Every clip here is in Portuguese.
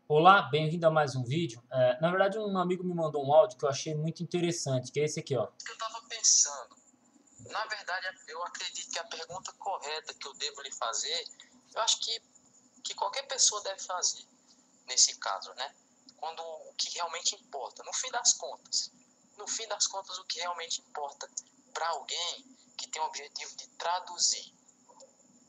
Olá, bem-vindo a mais um vídeo. Na verdade, um amigo me mandou um áudio que eu achei muito interessante, que é esse aqui, ó. Que eu estava pensando. Na verdade, eu acredito que a pergunta correta que eu devo lhe fazer, eu acho que qualquer pessoa deve fazer nesse caso, né? Quando o que realmente importa, no fim das contas, o que realmente importa para alguém que tem o objetivo de traduzir,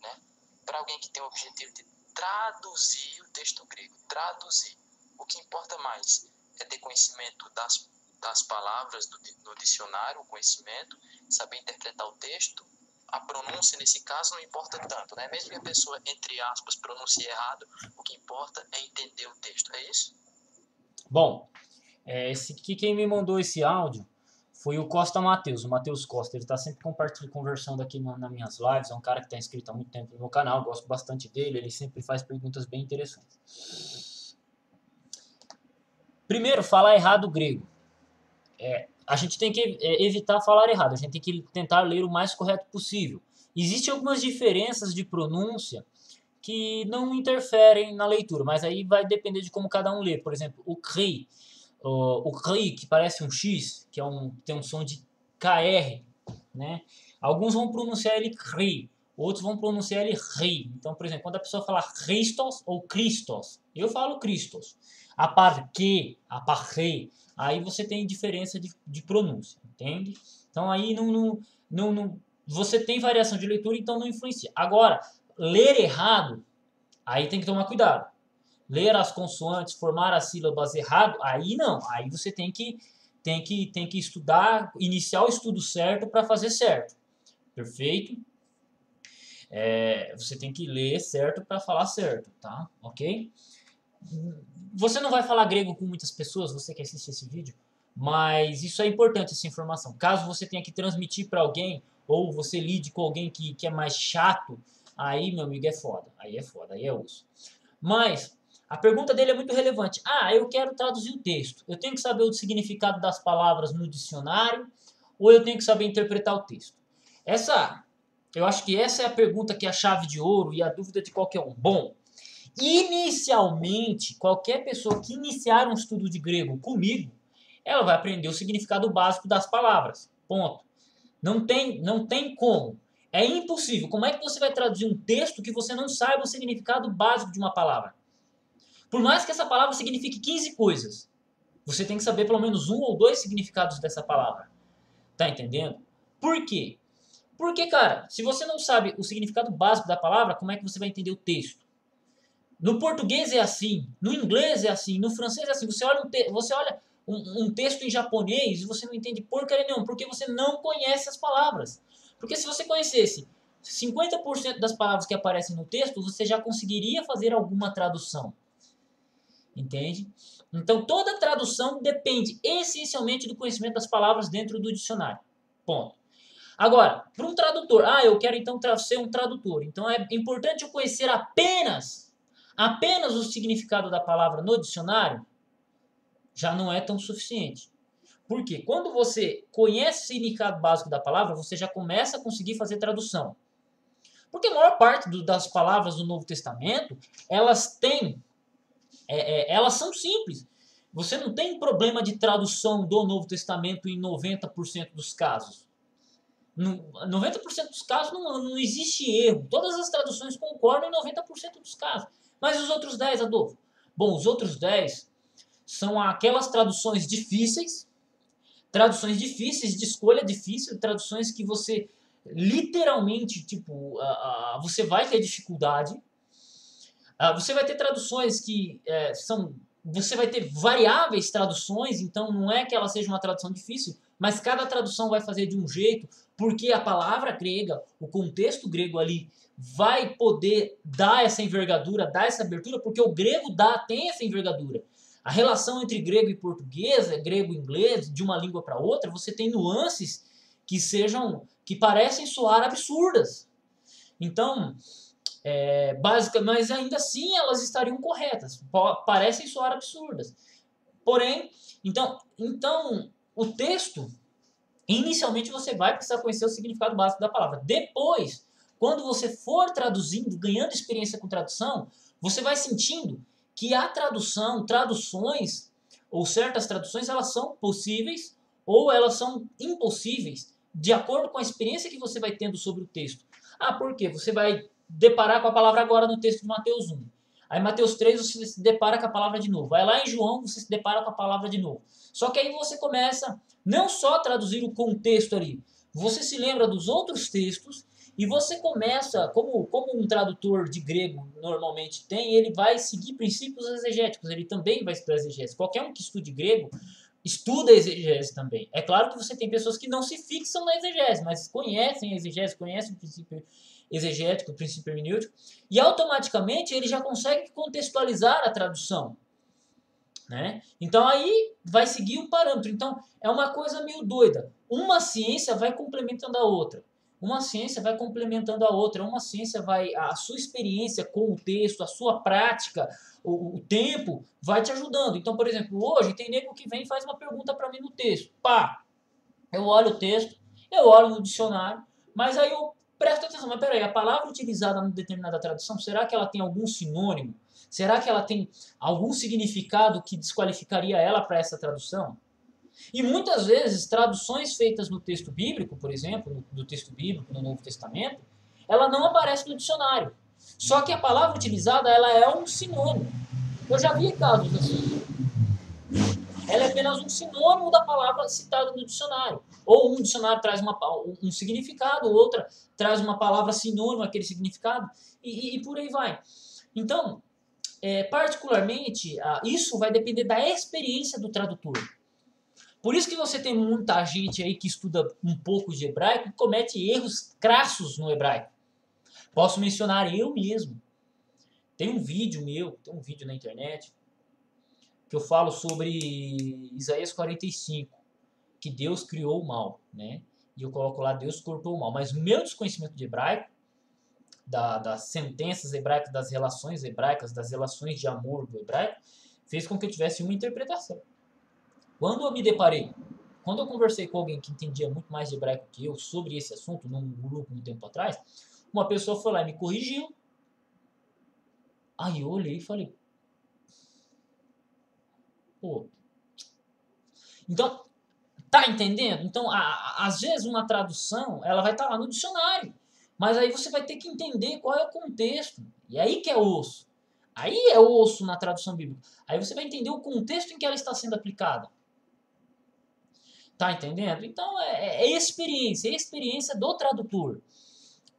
né? Para alguém que tem o objetivo de traduzir o texto grego, traduzir. O que importa mais é ter conhecimento das palavras no dicionário, o conhecimento, saber interpretar o texto. A pronúncia, nesse caso, não importa tanto, né? Mesmo que a pessoa, entre aspas, pronuncie errado, o que importa é entender o texto, é isso? Bom, esse aqui, quem me mandou esse áudio foi o Costa Matheus, o Matheus Costa. Ele está sempre compartilhando, conversando aqui nas minhas lives. É um cara que está inscrito há muito tempo no meu canal, gosto bastante dele. Ele sempre faz perguntas bem interessantes. Primeiro, falar errado o grego. A gente tem que evitar falar errado, a gente tem que tentar ler o mais correto possível. Existem algumas diferenças de pronúncia que não interferem na leitura, mas aí vai depender de como cada um lê. Por exemplo, o cri, que parece um X, que tem um som de KR, né? Alguns vão pronunciar ele cri, outros vão pronunciar ele ri. Então, por exemplo, quando a pessoa fala Christos ou Christos, eu falo Christos. A parque, a parre, aí você tem diferença de pronúncia, entende? Então aí você tem variação de leitura, então não influencia. Agora, ler errado, aí tem que tomar cuidado. Ler as consoantes, formar as sílabas errado, aí não. Aí você tem que estudar, iniciar o estudo certo para fazer certo. Perfeito? Você tem que ler certo para falar certo, tá? Ok? Você não vai falar grego com muitas pessoas, você que assiste esse vídeo, mas isso é importante, essa informação. Caso você tenha que transmitir para alguém, ou você lide com alguém que é mais chato, aí, meu amigo, é foda. Aí é foda, aí é osso. Mas a pergunta dele é muito relevante. Ah, eu quero traduzir o texto. Eu tenho que saber o significado das palavras no dicionário ou eu tenho que saber interpretar o texto? Eu acho que essa é a pergunta que é a chave de ouro e a dúvida de qualquer um. Bom, inicialmente, qualquer pessoa que iniciar um estudo de grego comigo, ela vai aprender o significado básico das palavras. Ponto. Não tem como. É impossível. Como é que você vai traduzir um texto que você não saiba o significado básico de uma palavra? Por mais que essa palavra signifique 15 coisas, você tem que saber pelo menos um ou dois significados dessa palavra. Tá entendendo? Por quê? Porque, cara, se você não sabe o significado básico da palavra, como é que você vai entender o texto? No português é assim, no inglês é assim, no francês é assim. Você olha um texto em japonês e você não entende porcaria nenhuma, porque você não conhece as palavras. Porque se você conhecesse 50% das palavras que aparecem no texto, você já conseguiria fazer alguma tradução. Entende? Então toda tradução depende essencialmente do conhecimento das palavras dentro do dicionário. Ponto. Agora, para um tradutor, eu quero então ser um tradutor. Então é importante eu conhecer apenas o significado da palavra no dicionário, já não é tão suficiente. Por quê? Quando você conhece o significado básico da palavra, você já começa a conseguir fazer tradução. Porque a maior parte das palavras do Novo Testamento, elas têm elas são simples. Você não tem problema de tradução do Novo Testamento em 90% dos casos. No 90% dos casos não existe erro. Todas as traduções concordam em 90% dos casos. Mas os outros 10, Adolfo? Bom, os outros 10 são aquelas traduções difíceis, de escolha difícil, traduções que você literalmente, tipo, você vai ter dificuldade. Você vai ter traduções que são. Você vai ter variáveis traduções, então não é que ela seja uma tradução difícil, mas cada tradução vai fazer de um jeito, porque a palavra grega, o contexto grego ali, vai poder dar essa envergadura, dar essa abertura, porque o grego tem essa envergadura. A relação entre grego e português, grego e inglês, de uma língua para outra, você tem nuances que parecem soar absurdas. Então, mas ainda assim elas estariam corretas. Parecem soar absurdas. Porém, então o texto, inicialmente você vai precisar conhecer o significado básico da palavra. Depois, quando você for traduzindo, ganhando experiência com tradução, você vai sentindo que a traduções, ou certas traduções, elas são possíveis ou elas são impossíveis, de acordo com a experiência que você vai tendo sobre o texto. Ah, por quê? Você vai deparar com a palavra agora no texto de Mateus 1. Aí Mateus 3 você se depara com a palavra de novo. Aí lá em João você se depara com a palavra de novo. Só que aí você começa não só a traduzir o contexto ali, você se lembra dos outros textos e você começa, como um tradutor de grego normalmente tem, ele vai seguir princípios exegéticos, ele também vai estudar exegese. Qualquer um que estude grego estuda exegese também. É claro que você tem pessoas que não se fixam na exegese, mas conhecem a exegese, conhecem o princípio exegético, o princípio hermenêutico, e automaticamente ele já consegue contextualizar a tradução. Né? Então aí vai seguir um parâmetro. Então é uma coisa meio doida. Uma ciência vai complementando a outra. Uma ciência vai complementando a outra. Uma ciência vai... A sua experiência com o texto, a sua prática, o tempo vai te ajudando. Então, por exemplo, hoje tem nego que vem e faz uma pergunta para mim no texto. Pá! Eu olho o texto, eu olho no dicionário, mas aí eu presto atenção. Mas peraí, a palavra utilizada em determinada tradução, será que ela tem algum sinônimo? Será que ela tem algum significado que desqualificaria ela para essa tradução? E muitas vezes, traduções feitas no texto bíblico, por exemplo, no texto bíblico, no Novo Testamento, ela não aparece no dicionário. Só que a palavra utilizada, ela é um sinônimo. Eu já vi casos assim. Ela é apenas um sinônimo da palavra citada no dicionário. Ou um dicionário traz um significado, outra traz uma palavra sinônimo àquele significado, e por aí vai. Então, particularmente, isso vai depender da experiência do tradutor. Por isso que você tem muita gente aí que estuda um pouco de hebraico e comete erros crassos no hebraico. Posso mencionar eu mesmo. Tem um vídeo na internet, que eu falo sobre Isaías 45, que Deus criou o mal, né? E eu coloco lá, Deus cortou o mal. Mas o meu desconhecimento de hebraico, das sentenças hebraicas, das relações hebraicas, das relações de amor do hebraico, fez com que eu tivesse uma interpretação. Quando eu conversei com alguém que entendia muito mais de hebraico que eu sobre esse assunto, num grupo um tempo atrás, uma pessoa foi lá e me corrigiu. Aí eu olhei e falei, pô. Então, tá entendendo? Então, às vezes uma tradução, ela vai estar lá no dicionário. Mas aí você vai ter que entender qual é o contexto. E aí que é osso. Aí é osso na tradução bíblica. Aí você vai entender o contexto em que ela está sendo aplicada. Tá entendendo? Então é experiência do tradutor.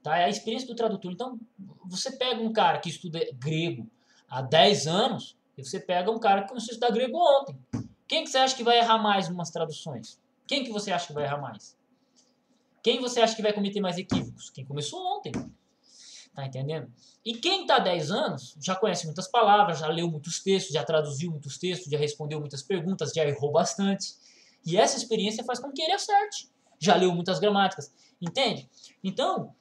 Tá? É a experiência do tradutor. Então, você pega um cara que estuda grego há 10 anos e você pega um cara que começou a estudar grego ontem. Quem que você acha que vai errar mais em umas traduções? Quem que você acha que vai errar mais? Quem você acha que vai cometer mais equívocos? Quem começou ontem. Tá entendendo? E quem está há 10 anos já conhece muitas palavras, já leu muitos textos, já traduziu muitos textos, já respondeu muitas perguntas, já errou bastante. E essa experiência faz com que ele acerte. Já leu muitas gramáticas. Entende? Então,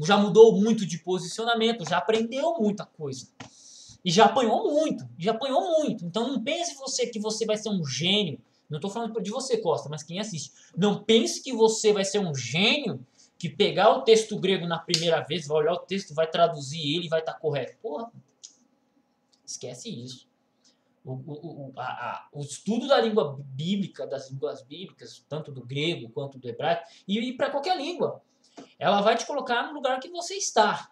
já mudou muito de posicionamento, já aprendeu muita coisa. E já apanhou muito. Então não pense você que você vai ser um gênio. Não estou falando de você, Costa, mas quem assiste. Não pense que você vai ser um gênio que pegar o texto grego na primeira vez, vai olhar o texto, vai traduzir ele e vai estar correto. Porra, esquece isso. O estudo da língua bíblica, das línguas bíblicas, tanto do grego quanto do hebraico, e para qualquer língua, ela vai te colocar no lugar que você está,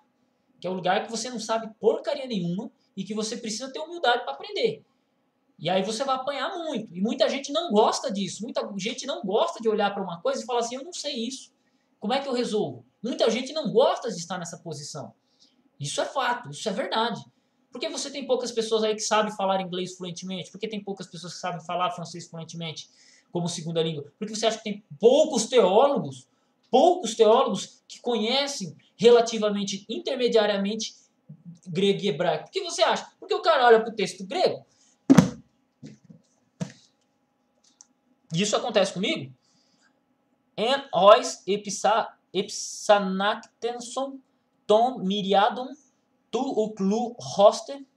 que é o lugar que você não sabe porcaria nenhuma e que você precisa ter humildade para aprender. E aí você vai apanhar muito. E muita gente não gosta disso. Muita gente não gosta de olhar para uma coisa e falar assim, eu não sei isso. Como é que eu resolvo? Muita gente não gosta de estar nessa posição. Isso é fato, isso é verdade. Por que você tem poucas pessoas aí que sabem falar inglês fluentemente? Por que tem poucas pessoas que sabem falar francês fluentemente como segunda língua? Por que você acha que tem poucos teólogos que conhecem relativamente, intermediariamente, grego e hebraico? Por que você acha? Porque o cara olha para o texto grego. E isso acontece comigo. En ois epsanactenson ton miriadum tu uclu hoste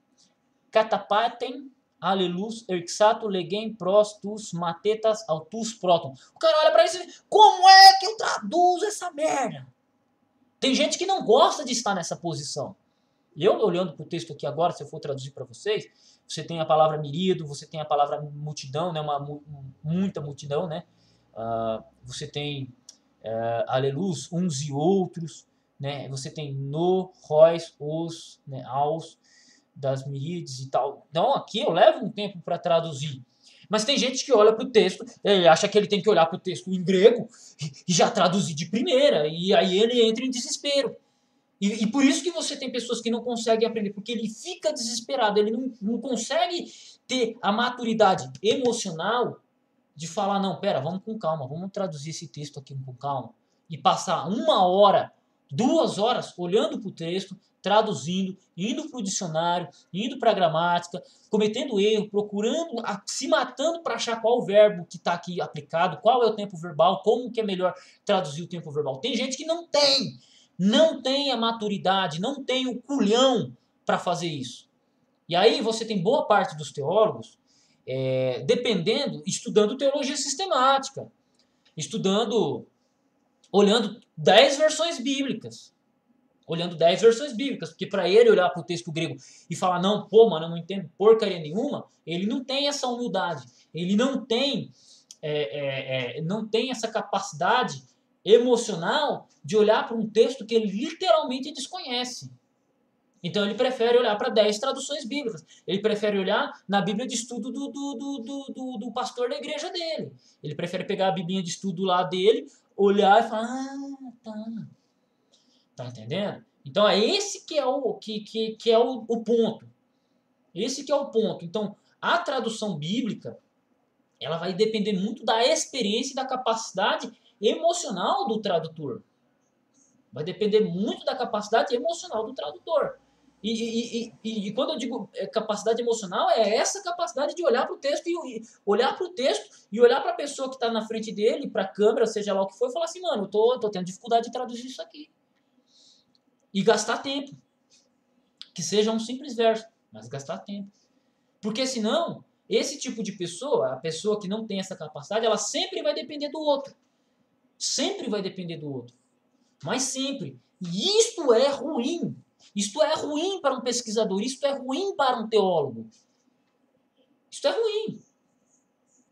catapatem alelus erxato legem pros tus matetas autus proton. O cara olha pra isso e diz, como é que eu traduzo essa merda? Tem gente que não gosta de estar nessa posição. Eu, olhando para o texto aqui agora, se eu for traduzir para vocês, você tem a palavra miríado, você tem a palavra multidão, né, muita multidão, né? Você tem aleluia, uns e outros, né? Você tem no, róis, os, né, aos, das miríades e tal. Então aqui eu levo um tempo para traduzir. Mas tem gente que olha para o texto, ele acha que ele tem que olhar para o texto em grego e já traduzir de primeira, e aí ele entra em desespero. E por isso que você tem pessoas que não conseguem aprender, porque ele fica desesperado, ele não consegue ter a maturidade emocional de falar, não, pera, vamos com calma, vamos traduzir esse texto aqui com calma. E passar 1 hora, 2 horas olhando para o texto, traduzindo, indo para o dicionário, indo para a gramática, cometendo erro, procurando, se matando para achar qual o verbo que está aqui aplicado, qual é o tempo verbal, como que é melhor traduzir o tempo verbal. Tem gente que não tem a maturidade, não tem o culhão para fazer isso. E aí você tem boa parte dos teólogos estudando teologia sistemática, estudando, olhando 10 versões bíblicas. Olhando 10 versões bíblicas, porque para ele olhar para o texto grego e falar, não, pô, mano, eu não entendo porcaria nenhuma, ele não tem essa humildade, ele não tem essa capacidade emocional de olhar para um texto que ele literalmente desconhece. Então ele prefere olhar para 10 traduções bíblicas. Ele prefere olhar na Bíblia de estudo do pastor da igreja dele. Ele prefere pegar a Biblinha de estudo lá dele, olhar e falar, tá. Tá entendendo? Então é esse que é o ponto. Esse que é o ponto. Então, a tradução bíblica, ela vai depender muito da experiência e da capacidade emocional do tradutor. Vai depender muito da capacidade emocional do tradutor. E quando eu digo capacidade emocional, é essa capacidade de olhar para o texto e olhar para o texto e olhar para a pessoa que está na frente dele, para a câmera, seja lá o que for, e falar assim, mano, eu tô tendo dificuldade de traduzir isso aqui. E gastar tempo. Que seja um simples verso, mas gastar tempo. Porque senão, esse tipo de pessoa, a pessoa que não tem essa capacidade, ela sempre vai depender do outro. Sempre vai depender do outro. Mas sempre. E isto é ruim. Isto é ruim para um pesquisador. Isto é ruim para um teólogo. Isto é ruim.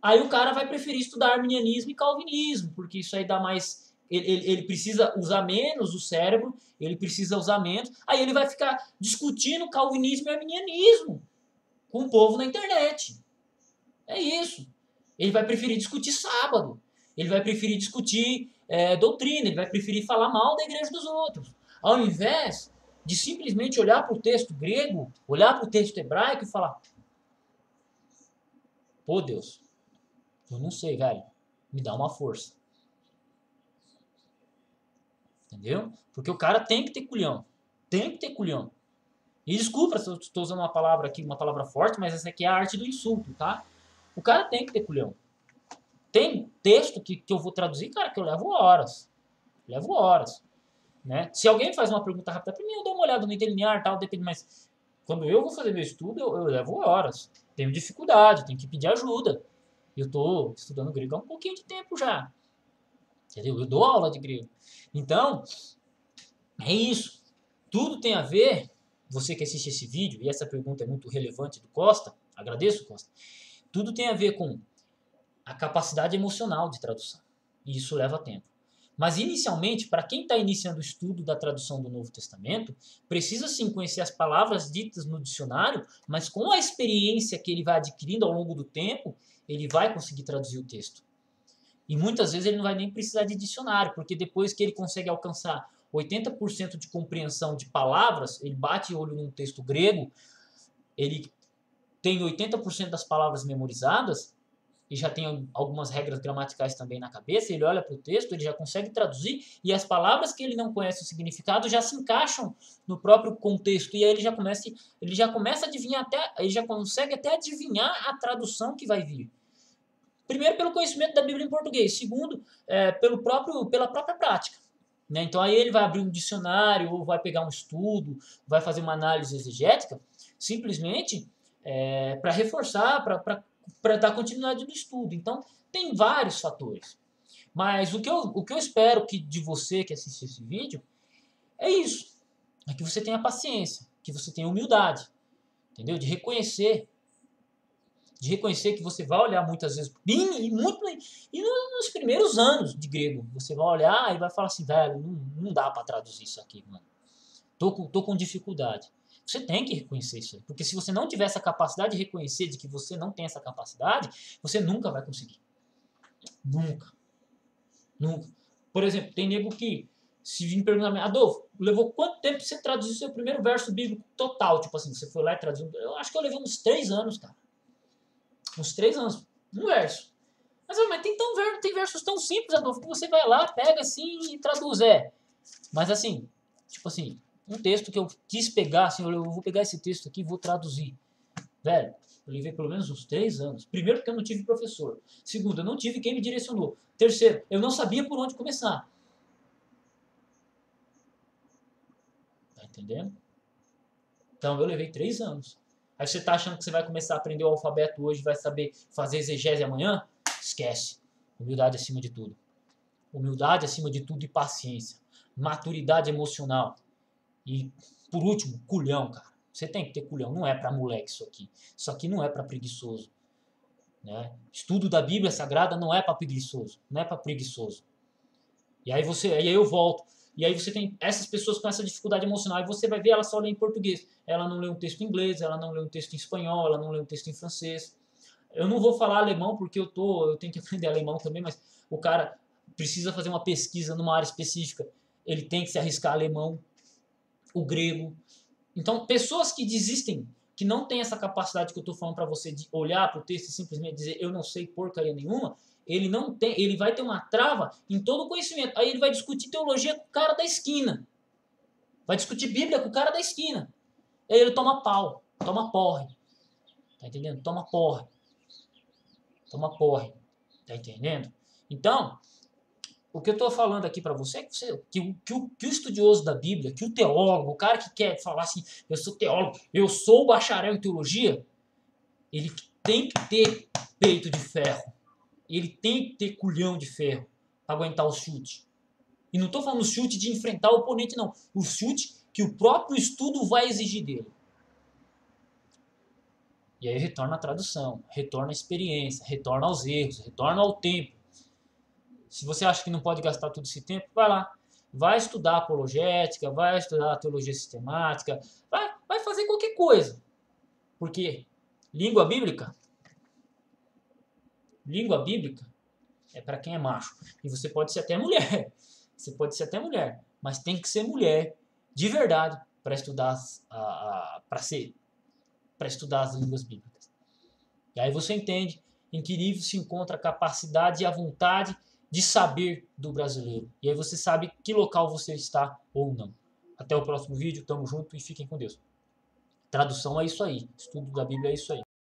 Aí o cara vai preferir estudar arminianismo e calvinismo, porque isso aí dá mais... Ele precisa usar menos o cérebro, ele precisa usar menos. Aí ele vai ficar discutindo calvinismo e arminianismo com o povo na internet. É isso. Ele vai preferir discutir sábado. Ele vai preferir discutir doutrina. Ele vai preferir falar mal da igreja dos outros. Ao invés de simplesmente olhar para o texto grego, olhar para o texto hebraico e falar: pô, Deus, eu não sei, velho. Me dá uma força. Entendeu? Porque o cara tem que ter culhão. Tem que ter culhão. E desculpa se eu estou usando uma palavra aqui, uma palavra forte, mas essa aqui é a arte do insulto, tá? O cara tem que ter culhão. Tem texto que eu vou traduzir, cara, que eu levo horas. Levo horas. Né? Se alguém faz uma pergunta rápida para mim, eu dou uma olhada no interlinear, tal, depende, mas quando eu vou fazer meu estudo, eu levo horas. Tenho dificuldade, tenho que pedir ajuda. Eu estou estudando grego há um pouquinho de tempo já. Entendeu? Eu dou aula de grego. Então, é isso. Tudo tem a ver, você que assiste esse vídeo, e essa pergunta é muito relevante do Costa, agradeço, Costa, tudo tem a ver com a capacidade emocional de tradução. E isso leva tempo. Mas, inicialmente, para quem está iniciando o estudo da tradução do Novo Testamento, precisa sim conhecer as palavras ditas no dicionário, mas com a experiência que ele vai adquirindo ao longo do tempo, ele vai conseguir traduzir o texto. E muitas vezes ele não vai nem precisar de dicionário, porque depois que ele consegue alcançar 80% de compreensão de palavras, ele bate o olho num texto grego, ele tem 80% das palavras memorizadas, e já tem algumas regras gramaticais também na cabeça, ele olha para o texto, ele já consegue traduzir, e as palavras que ele não conhece o significado já se encaixam no próprio contexto, e aí ele já começa a adivinhar ele já consegue até adivinhar a tradução que vai vir. Primeiro, pelo conhecimento da Bíblia em português. Segundo, pela própria prática. Né? Então, aí ele vai abrir um dicionário, ou vai pegar um estudo, vai fazer uma análise exegética, simplesmente para reforçar, para dar continuidade no estudo. Então, tem vários fatores. Mas o que eu espero de você que assiste esse vídeo é isso. É que você tenha paciência. que você tenha humildade, entendeu? De reconhecer que você vai olhar muitas vezes, e nos primeiros anos de grego, você vai olhar e vai falar assim, velho, não dá para traduzir isso aqui, mano. Tô com dificuldade. Você tem que reconhecer isso aí, porque se você não tiver essa capacidade de reconhecer de que você não tem essa capacidade, você nunca vai conseguir. Nunca. Nunca. Por exemplo, tem nego que se vir perguntar, Adolfo, levou quanto tempo você traduzir seu primeiro verso bíblico total? Tipo assim, você foi lá e traduziu. Eu acho que eu levei uns 3 anos, cara. Uns 3 anos. Um verso. Mas tem versos tão simples, Adolfo, que você vai lá, pega assim e traduz. Mas assim, tipo assim, um texto que eu quis pegar, assim, eu vou pegar esse texto aqui e vou traduzir. Velho, eu levei pelo menos uns 3 anos. Primeiro, porque eu não tive professor. Segundo, eu não tive quem me direcionou. Terceiro, eu não sabia por onde começar. Tá entendendo? Então, eu levei 3 anos. Aí você tá achando que você vai começar a aprender o alfabeto hoje, vai saber fazer exegese amanhã? Esquece. Humildade acima de tudo. Humildade acima de tudo e paciência. Maturidade emocional. E, por último, culhão, cara. Você tem que ter culhão. Não é pra moleque isso aqui. Isso aqui não é pra preguiçoso. Né? Estudo da Bíblia Sagrada não é pra preguiçoso. Não é pra preguiçoso. E aí eu volto. E aí você tem essas pessoas com essa dificuldade emocional. E você vai ver ela só lê em português. Ela não lê um texto em inglês, ela não lê um texto em espanhol, ela não lê um texto em francês. Eu não vou falar alemão porque eu tenho que aprender alemão também, mas o cara precisa fazer uma pesquisa numa área específica. Ele tem que se arriscar alemão, o grego. Então, pessoas que desistem, que não têm essa capacidade que eu estou falando para você de olhar para o texto e simplesmente dizer eu não sei porcaria nenhuma, ele vai ter uma trava em todo o conhecimento. Aí ele vai discutir teologia com o cara da esquina. Vai discutir Bíblia com o cara da esquina. Aí ele toma pau, toma porre. Tá entendendo? Toma porre. Toma porre. Tá entendendo? Então, o que eu estou falando aqui para você é que o estudioso da Bíblia, que o teólogo, o cara que quer falar assim, eu sou teólogo, eu sou bacharel em teologia, ele tem que ter peito de ferro. Ele tem que ter culhão de ferro para aguentar o chute. E não estou falando o chute de enfrentar o oponente, não. O chute que o próprio estudo vai exigir dele. E aí retorna a tradução, retorna a experiência, retorna aos erros, retorna ao tempo. Se você acha que não pode gastar todo esse tempo, vai lá. Vai estudar apologética, vai estudar teologia sistemática, vai fazer qualquer coisa. Porque língua bíblica é para quem é macho. E você pode ser até mulher. Você pode ser até mulher. Mas tem que ser mulher de verdade para estudar para estudar as línguas bíblicas. E aí você entende em que nível se encontra a capacidade e a vontade de saber do brasileiro. E aí você sabe que local você está ou não. Até o próximo vídeo, tamo junto e fiquem com Deus. Tradução é isso aí. Estudo da Bíblia é isso aí.